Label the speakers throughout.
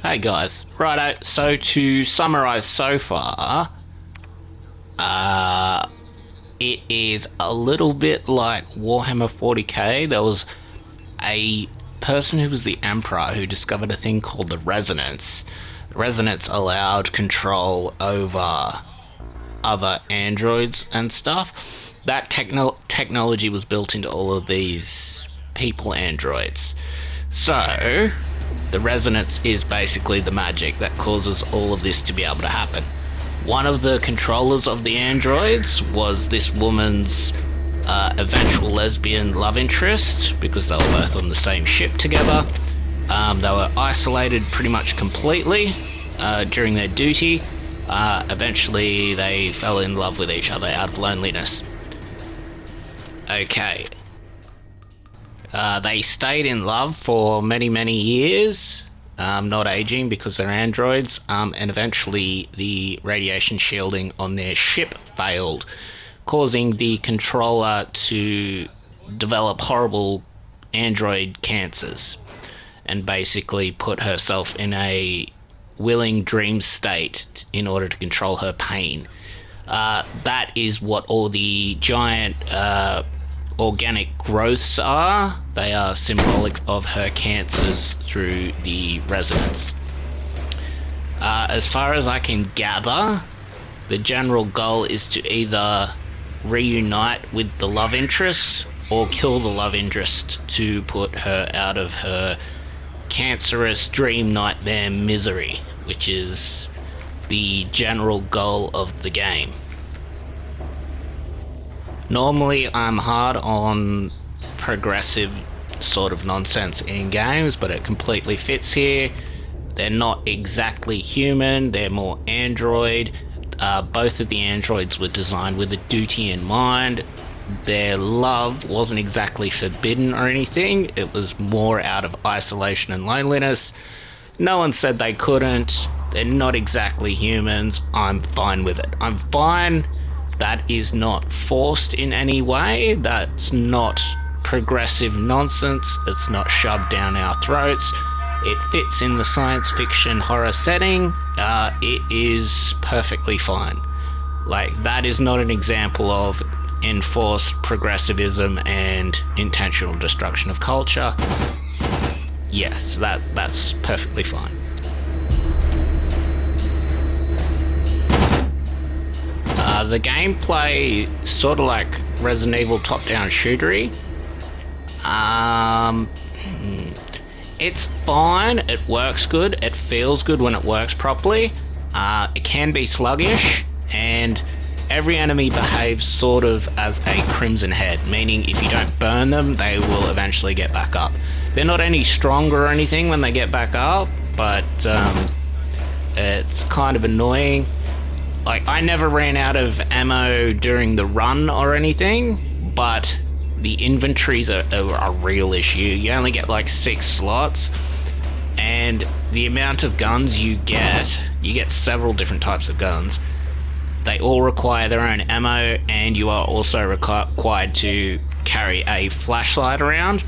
Speaker 1: Hey guys, righto, so to summarise so far, it is a little bit like Warhammer 40k. There was a person who was the Emperor who discovered a thing called the Resonance. The Resonance allowed control over other androids and stuff. That technology was built into all of these people androids. So, the resonance is basically the magic that causes all of this to be able to happen. One of the controllers of the androids was this woman's eventual lesbian love interest, because they were both on the same ship together. They were isolated pretty much completely during their duty. Eventually they fell in love with each other out of loneliness. Okay. They stayed in love for many, many years, not aging because they're androids, and eventually the radiation shielding on their ship failed, causing the controller to develop horrible android cancers and basically put herself in a willing dream state in order to control her pain. That is what all the giant organic growths are. They are symbolic of her cancers through the resonance. As far as I can gather, the general goal is to either reunite with the love interest or kill the love interest to put her out of her cancerous dream nightmare misery, which is the general goal of the game. Normally I'm hard on progressive sort of nonsense in games, but it completely fits here. They're not exactly human, they're more android. Both of the androids were designed with a duty in mind. Their love wasn't exactly forbidden or anything, it was more out of isolation and loneliness. No one said they couldn't. They're not exactly humans. I'm fine with it. I'm fine. That is not forced in any way. That's not progressive nonsense. It's not shoved down our throats. It fits in the science fiction horror setting. It is perfectly fine. Like, that is not an example of enforced progressivism and intentional destruction of culture. Yeah, so that's perfectly fine. The gameplay, sort of like Resident Evil top-down shootery. It's fine, it works good, it feels good when it works properly. It can be sluggish, and every enemy behaves sort of as a crimson head, meaning if you don't burn them, they will eventually get back up. They're not any stronger or anything when they get back up, but it's kind of annoying. Like, I never ran out of ammo during the run or anything, but the inventories are a real issue. You only get like 6 slots, and the amount of guns you get several different types of guns. They all require their own ammo, and you are also required to carry a flashlight around.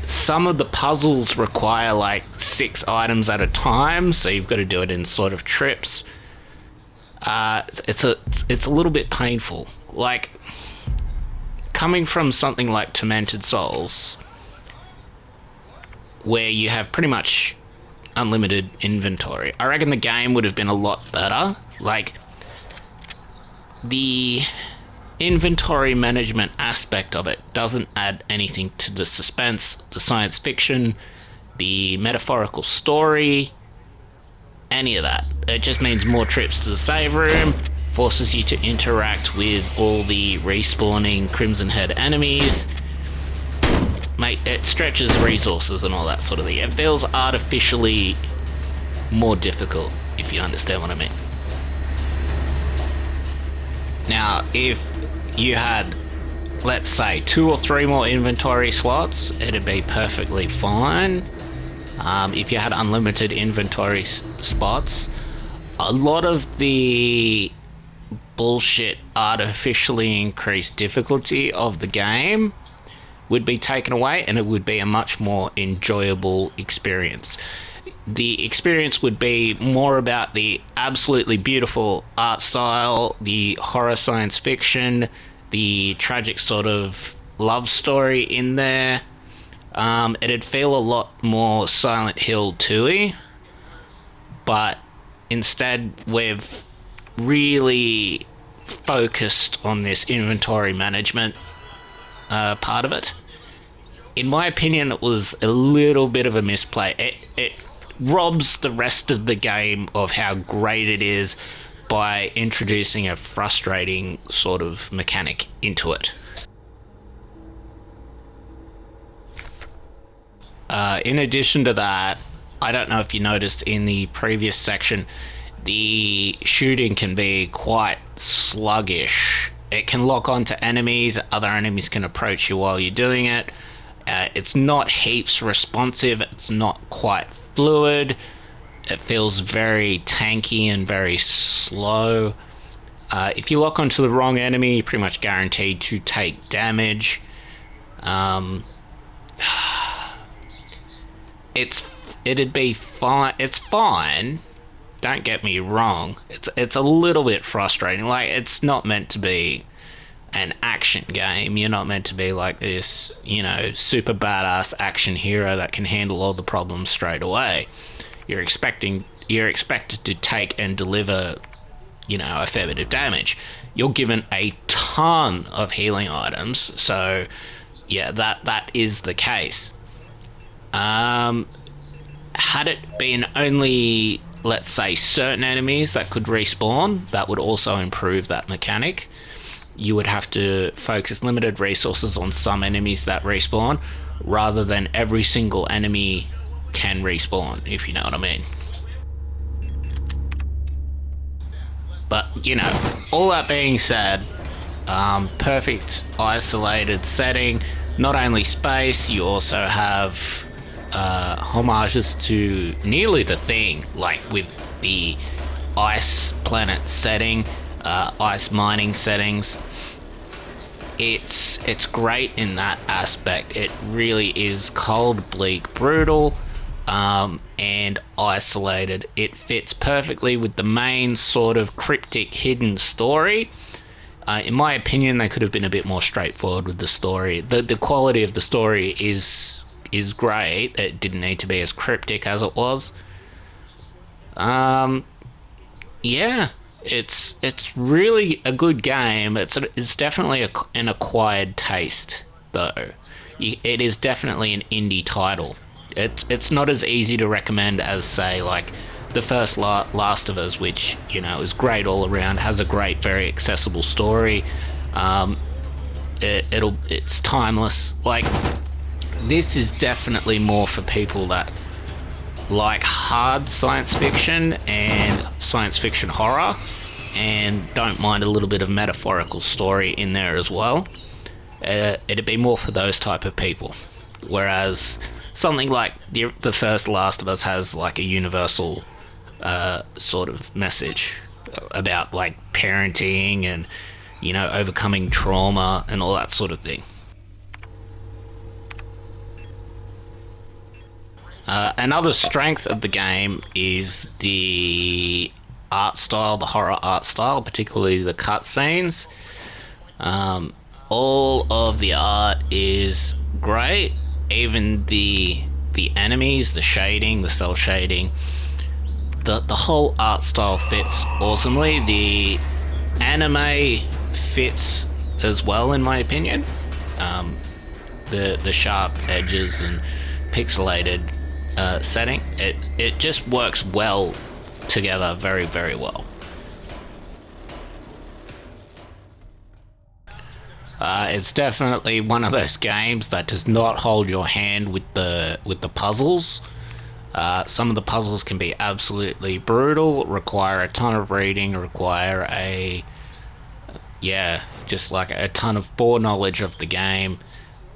Speaker 1: Some of the puzzles require like 6 items at a time, so you've got to do it in sort of trips. It's a little bit painful. Like, coming from something like Tormented Souls, where you have pretty much unlimited inventory, I reckon the game would have been a lot better. Like, the inventory management aspect of it doesn't add anything to the suspense, the science fiction, the metaphorical story, any of that. It just means more trips to the save room, forces you to interact with all the respawning Crimson Head enemies. Mate, it stretches resources and all that sort of thing. It feels artificially more difficult, if you understand what I mean. Now, if you had, let's say, 2 or 3 more inventory slots, it'd be perfectly fine. If you had unlimited inventory spots, a lot of the bullshit artificially increased difficulty of the game would be taken away, and it would be a much more enjoyable experience. The experience would be more about the absolutely beautiful art style, the horror science fiction, the tragic sort of love story in there. It'd feel a lot more Silent Hill 2-y, but instead we've really focused on this inventory management part of it. In my opinion, it was a little bit of a misplay. It robs the rest of the game of how great it is by introducing a frustrating sort of mechanic into it. In addition to that, I don't know if you noticed in the previous section, the shooting can be quite sluggish. It can lock onto enemies, other enemies can approach you while you're doing it. It's not heaps responsive, it's not quite fluid. It feels very tanky and very slow. If you lock onto the wrong enemy, you're pretty much guaranteed to take damage. It'd be fine. It's fine. Don't get me wrong. It's a little bit frustrating. Like, it's not meant to be an action game. You're not meant to be like this, you know, super badass action hero that can handle all the problems straight away. You're expected to take and deliver, you know, a fair bit of damage. You're given a ton of healing items, so yeah, that is the case. Had it been only, let's say, certain enemies that could respawn, that would also improve that mechanic. You would have to focus limited resources on some enemies that respawn, rather than every single enemy can respawn, if you know what I mean. But, you know, all that being said, perfect isolated setting. Not only space, you also have homages to nearly the thing, like with the ice planet setting, ice mining settings. It's great in that aspect. It really is cold, bleak, brutal, and isolated. It fits perfectly with the main sort of cryptic hidden story. In my opinion, they could have been a bit more straightforward with the story. The quality of the story is great. It didn't need to be as cryptic as it was. Yeah, it's really a good game. It's definitely an acquired taste, though. It is definitely an indie title. It's not as easy to recommend as, say, like the first Last of Us, which, you know, is great all around, has a great, very accessible story. It's timeless. Like, this is definitely more for people that like hard science fiction and science fiction horror, and don't mind a little bit of metaphorical story in there as well. It'd be more for those type of people. Whereas something like the first Last of Us has like a universal sort of message about like parenting and, you know, overcoming trauma and all that sort of thing. Another strength of the game is the art style, the horror art style, particularly the cutscenes. All of the art is great, even the enemies, the shading, the cell shading. The whole art style fits awesomely. The anime fits as well, in my opinion. The sharp edges and pixelated setting, it just works well together, very, very well. It's definitely one of those games that does not hold your hand with the puzzles. Some of the puzzles can be absolutely brutal, require a ton of reading, require just like a ton of foreknowledge of the game.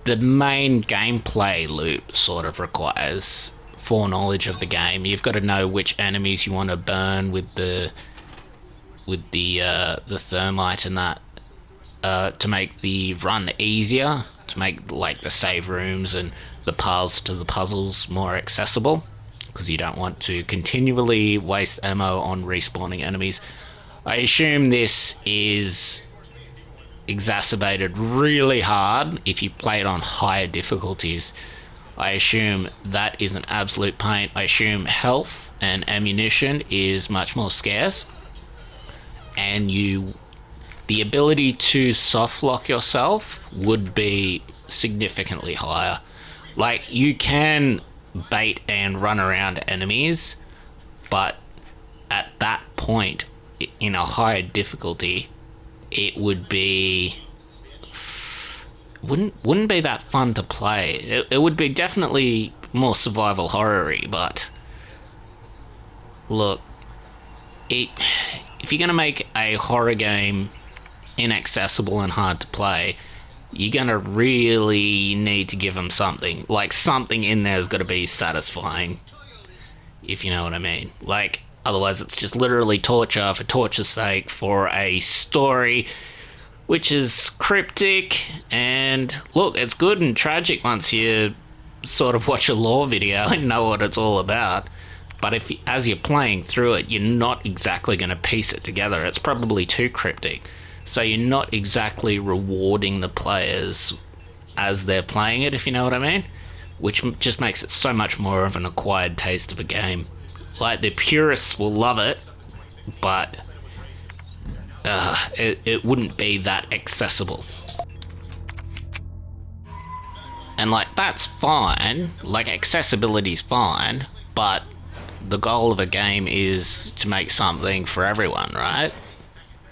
Speaker 1: The main gameplay loop sort of requires foreknowledge of the game. You've got to know which enemies you want to burn with the thermite and that, to make the run easier, to make like the save rooms and the paths to the puzzles more accessible, because you don't want to continually waste ammo on respawning enemies. I assume this is exacerbated really hard if you play it on higher difficulties. I assume that is an absolute pain. I assume health and ammunition is much more scarce, and the ability to soft lock yourself would be significantly higher. Like, you can bait and run around enemies, but at that point, in a higher difficulty, it wouldn't be that fun to play. It would be definitely more survival horror-y, but look, if you're gonna make a horror game inaccessible and hard to play, you're gonna really need to give them something. Like, something in there's got to be satisfying, if you know what I mean. Like, otherwise it's just literally torture for torture's sake, for a story which is cryptic, and look, it's good and tragic once you sort of watch a lore video and know what it's all about. But as you're playing through it, you're not exactly going to piece it together. It's probably too cryptic. So you're not exactly rewarding the players as they're playing it, if you know what I mean. Which just makes it so much more of an acquired taste of a game. Like, the purists will love it, but it wouldn't be that accessible. And, like, that's fine. Like, accessibility's fine, but the goal of a game is to make something for everyone, right?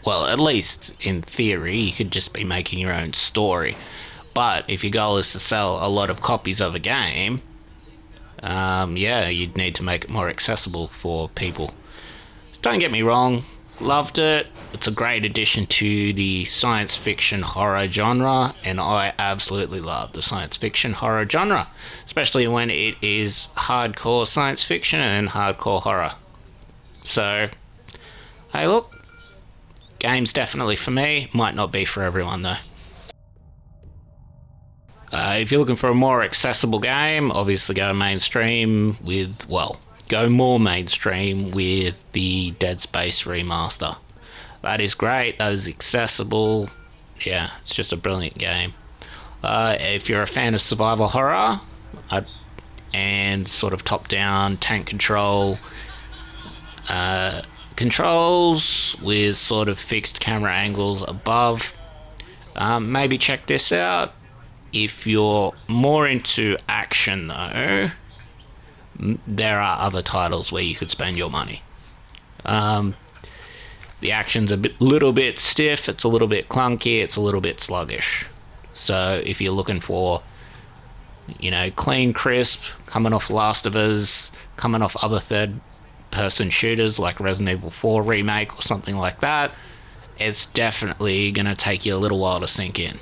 Speaker 1: Well, at least in theory, you could just be making your own story. But if your goal is to sell a lot of copies of a game, yeah, you'd need to make it more accessible for people. Don't get me wrong, loved it. It's a great addition to the science fiction horror genre, and I absolutely love the science fiction horror genre, especially when it is hardcore science fiction and hardcore horror. So, hey, look, game's definitely for me, might not be for everyone though. If you're looking for a more accessible game, obviously go mainstream with, well, go more mainstream with the Dead Space remaster. That is great, that is accessible. Yeah, it's just a brilliant game. If you're a fan of survival horror and sort of top-down tank controls with sort of fixed camera angles above, maybe check this out. If you're more into action though, there are other titles where you could spend your money. The action's a little bit stiff, it's a little bit clunky, it's a little bit sluggish. So if you're looking for, clean, crisp, coming off Last of Us, coming off other third-person shooters like Resident Evil 4 Remake or something like that, it's definitely going to take you a little while to sink in.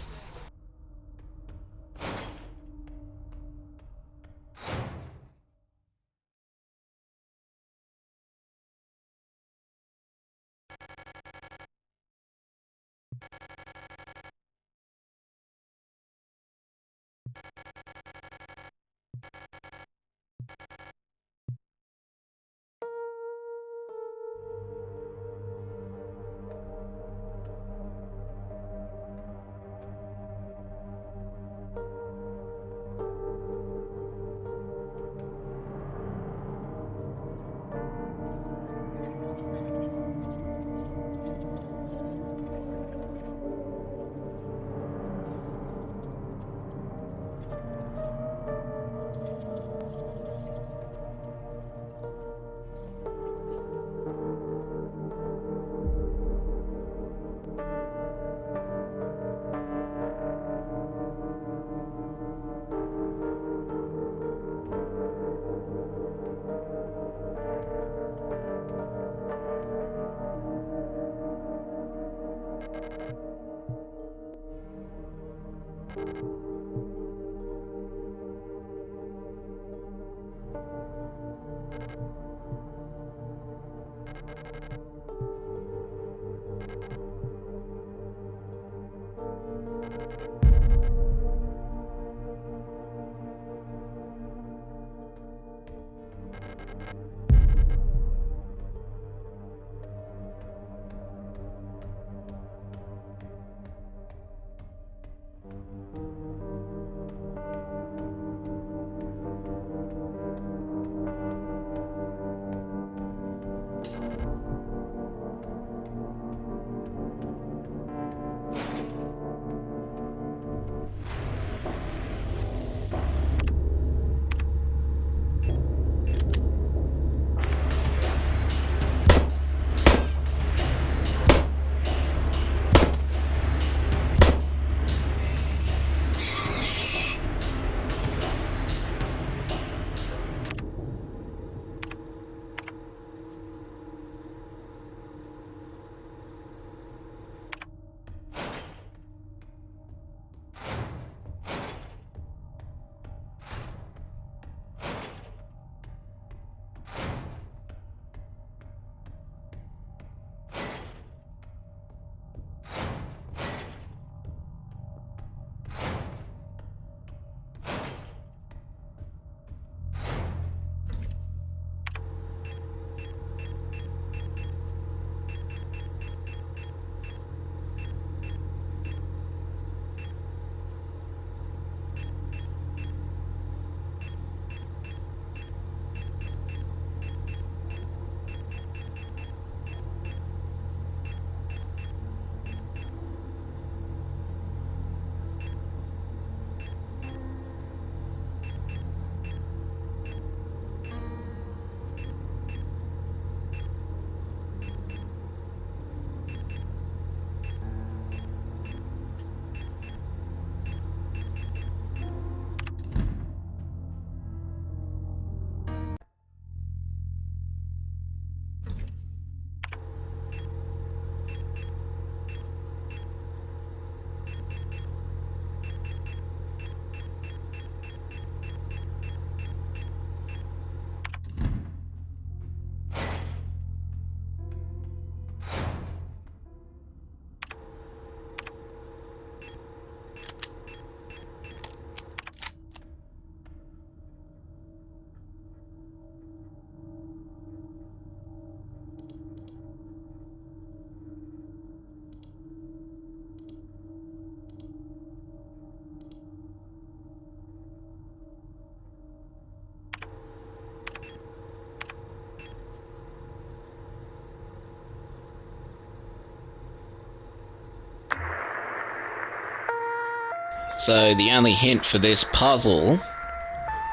Speaker 1: So the only hint for this puzzle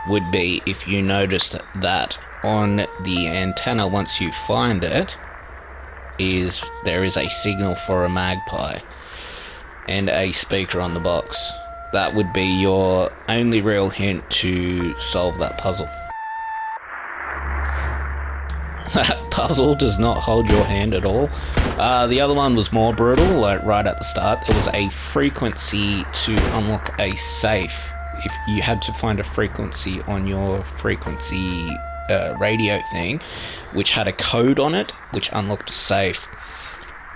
Speaker 1: would be if you noticed that on the antenna, once you find it, there is a signal for a magpie and a speaker on the box. That would be your only real hint to solve that puzzle. That puzzle does not hold your hand at all. The other one was more brutal, like right at the start. There was a frequency to unlock a safe. If you had to find a frequency on your frequency radio thing, which had a code on it, which unlocked a safe.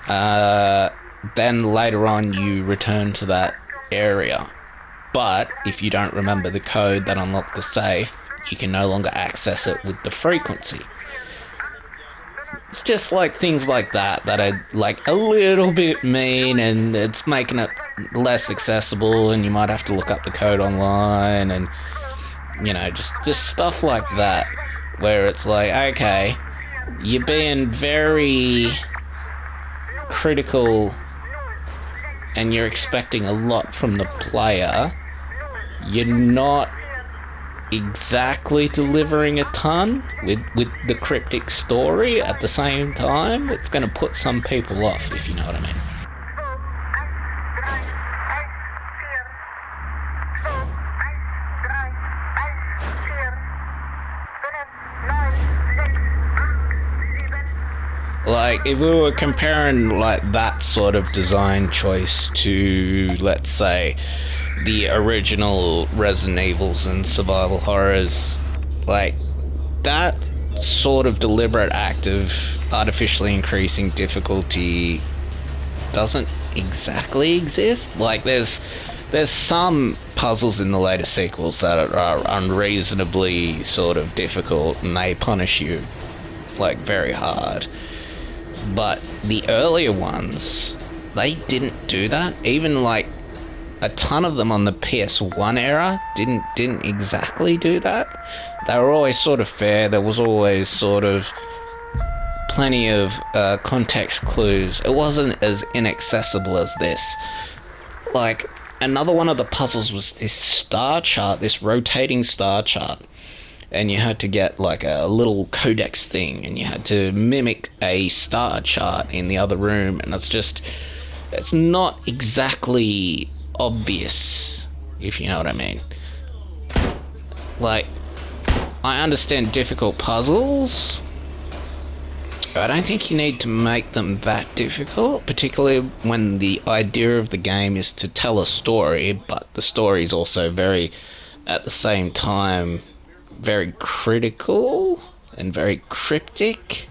Speaker 1: Then later on you return to that area. But if you don't remember the code that unlocked the safe, you can no longer access it with the frequency. It's just like things like that are like a little bit mean, and it's making it less accessible, and you might have to look up the code online, and you know, just stuff like that, where it's like, okay, you're being very critical and you're expecting a lot from the player. You're not exactly delivering a ton with the cryptic story at the same time. It's going to put some people off, if you know what I mean. Like, if we were comparing, like, that sort of design choice to, let's say, the original Resident Evils and survival horrors, like, that sort of deliberate act of artificially increasing difficulty doesn't exactly exist. Like, there's some puzzles in the later sequels that are unreasonably sort of difficult, and they punish you, like, very hard. But the earlier ones, they didn't do that. Even like a ton of them on the PS1 era didn't exactly do that. They were always sort of fair. There was always sort of plenty of context clues. It wasn't as inaccessible as this. Like, another one of the puzzles was this star chart, this rotating star chart. And you had to get like a little codex thing, and you had to mimic a star chart in the other room, and it's not exactly obvious, if you know what I mean. Like, I understand difficult puzzles. I don't think you need to make them that difficult, particularly when the idea of the game is to tell a story, but the story is also very, at the same time, very critical and very cryptic.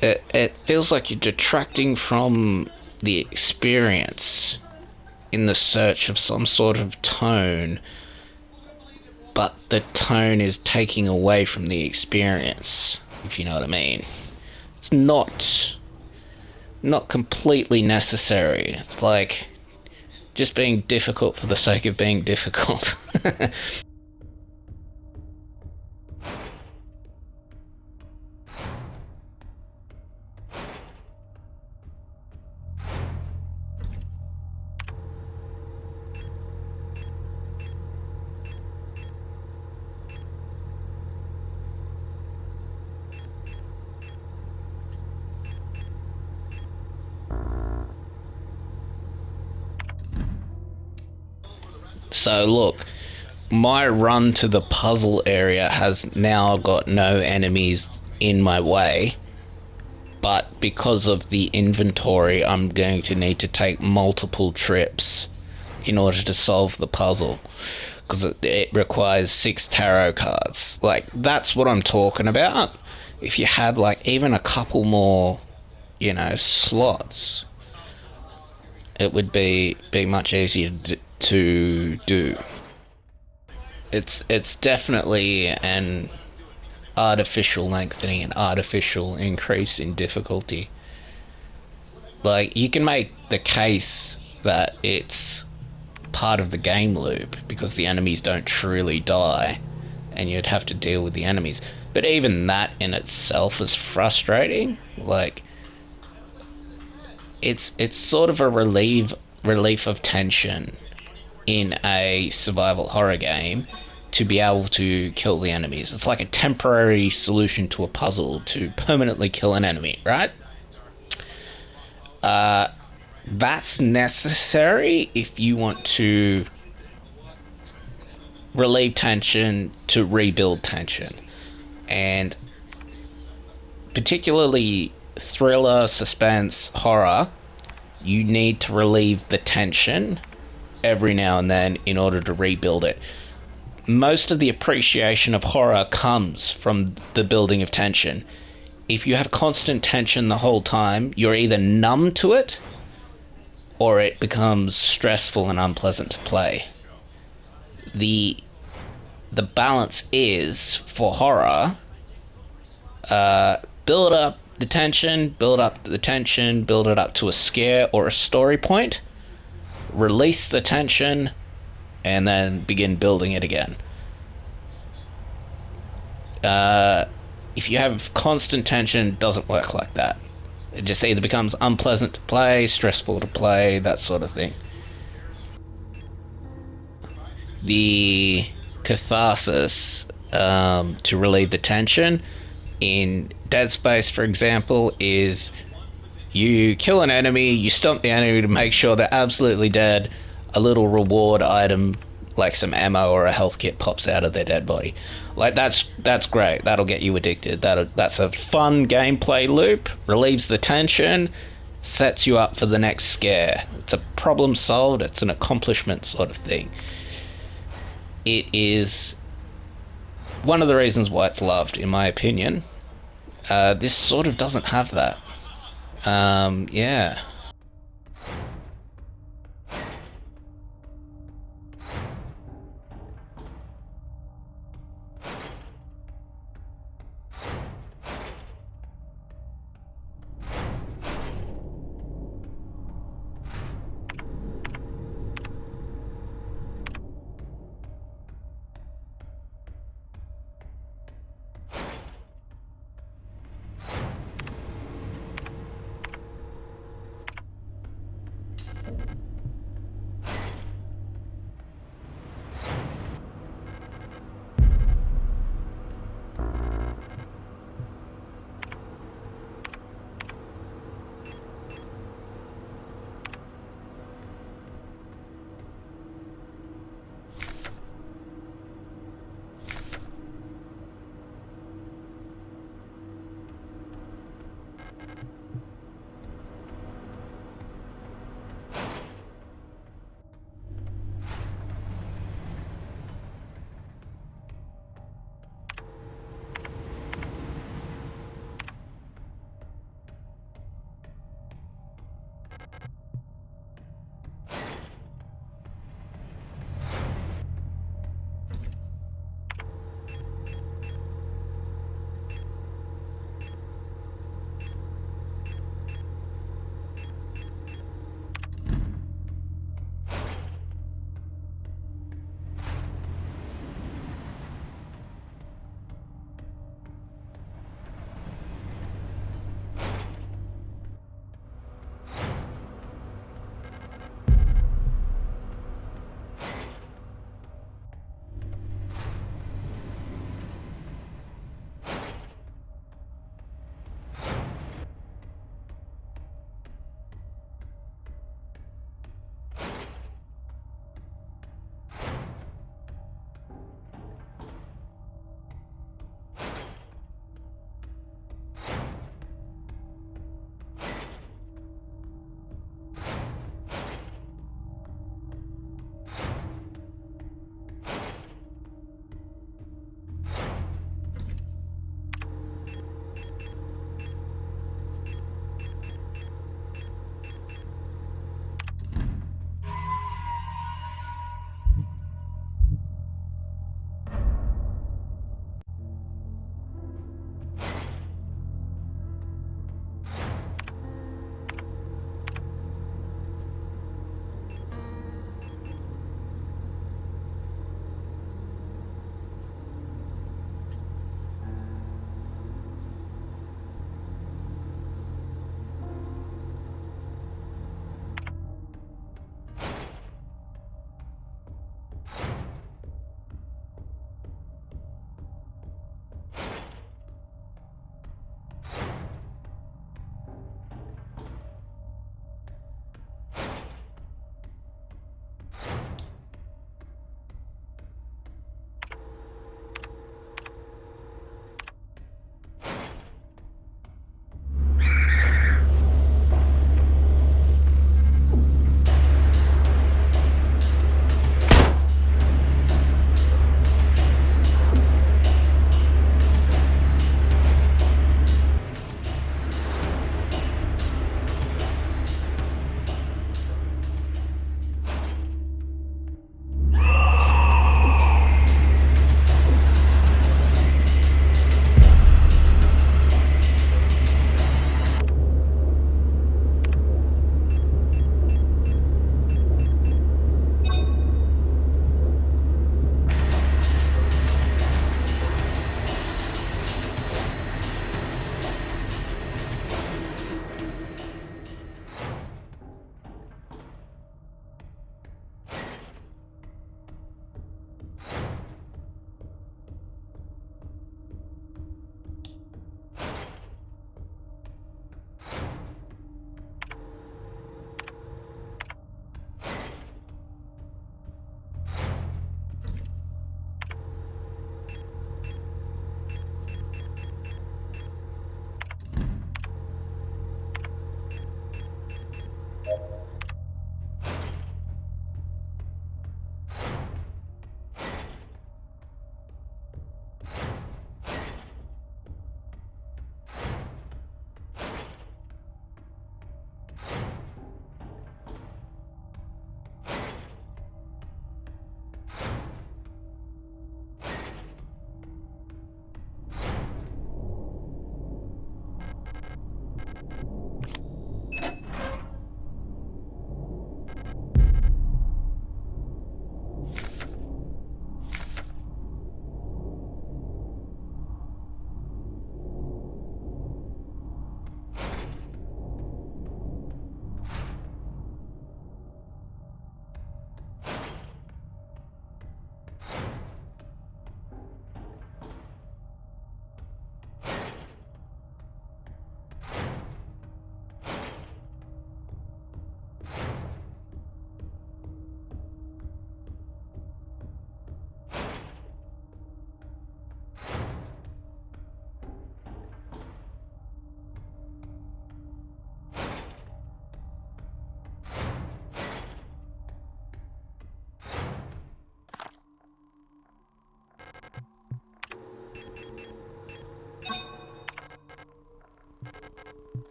Speaker 1: It feels like you're detracting from the experience in the search of some sort of tone, but the tone is taking away from the experience, if you know what I mean. It's not completely necessary. It's like just being difficult for the sake of being difficult. So look, my run to the puzzle area has now got no enemies in my way, but because of the inventory, I'm going to need to take multiple trips in order to solve the puzzle, because it requires 6 tarot cards. Like, that's what I'm talking about. If you had like even a couple more, you know, slots, it would be much easier to do. It's definitely an artificial lengthening, an artificial increase in difficulty. Like, you can make the case that it's part of the game loop because the enemies don't truly die and you'd have to deal with the enemies. But even that in itself is frustrating. Like, it's sort of a relief of tension in a survival horror game to be able to kill the enemies. It's like a temporary solution to a puzzle to permanently kill an enemy, right? That's necessary if you want to relieve tension, to rebuild tension. And particularly thriller, suspense, horror, you need to relieve the tension every now and then in order to rebuild it. Most of the appreciation of horror comes from the building of tension. If you have constant tension the whole time, you're either numb to it or it becomes stressful and unpleasant to play. The balance is, for horror, build up the tension, build up the tension, build it up to a scare or a story point, release the tension, and then begin building it again. If you have constant tension, it doesn't work like that. It just either becomes unpleasant to play, stressful to play, that sort of thing. The catharsis to relieve the tension in Dead Space, for example, is you kill an enemy, you stump the enemy to make sure they're absolutely dead. A little reward item, like some ammo or a health kit, pops out of their dead body. Like that's great. That'll get you addicted. That's a fun gameplay loop. Relieves the tension, sets you up for the next scare. It's a problem solved. It's an accomplishment sort of thing. It is one of the reasons why it's loved, in my opinion. This sort of doesn't have that. Yeah.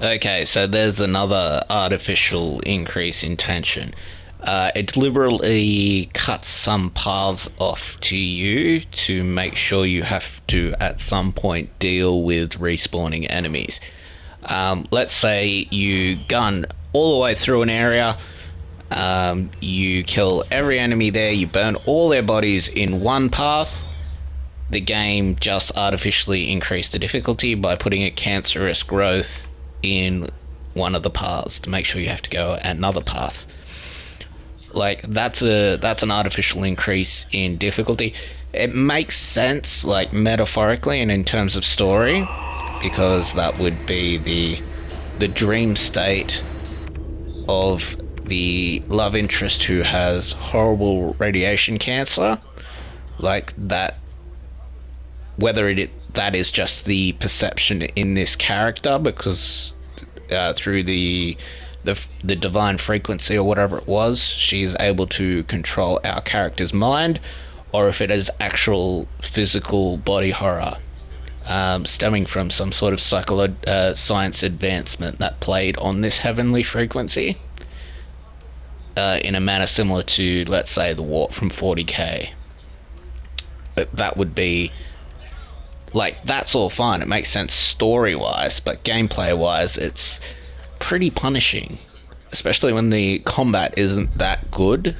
Speaker 1: Okay, so there's another artificial increase in tension. It deliberately cuts some paths off to you to make sure you have to, at some point, deal with respawning enemies. Let's say you gun all the way through an area, you kill every enemy there, you burn all their bodies in one path. The game just artificially increased the difficulty by putting a cancerous growth in one of the paths to make sure you have to go another path. Like that's an artificial increase in difficulty. It makes sense, like metaphorically and in terms of story, because that would be the dream state of the love interest who has horrible radiation cancer. Like that, whether that is just the perception in this character because through the divine frequency or whatever it was, she is able to control our character's mind, or if it is actual physical body horror stemming from some sort of science advancement that played on this heavenly frequency in a manner similar to, let's say, the warp from 40k. That would be like, that's all fine. It makes sense story wise, but gameplay wise, it's pretty punishing, especially when the combat isn't that good.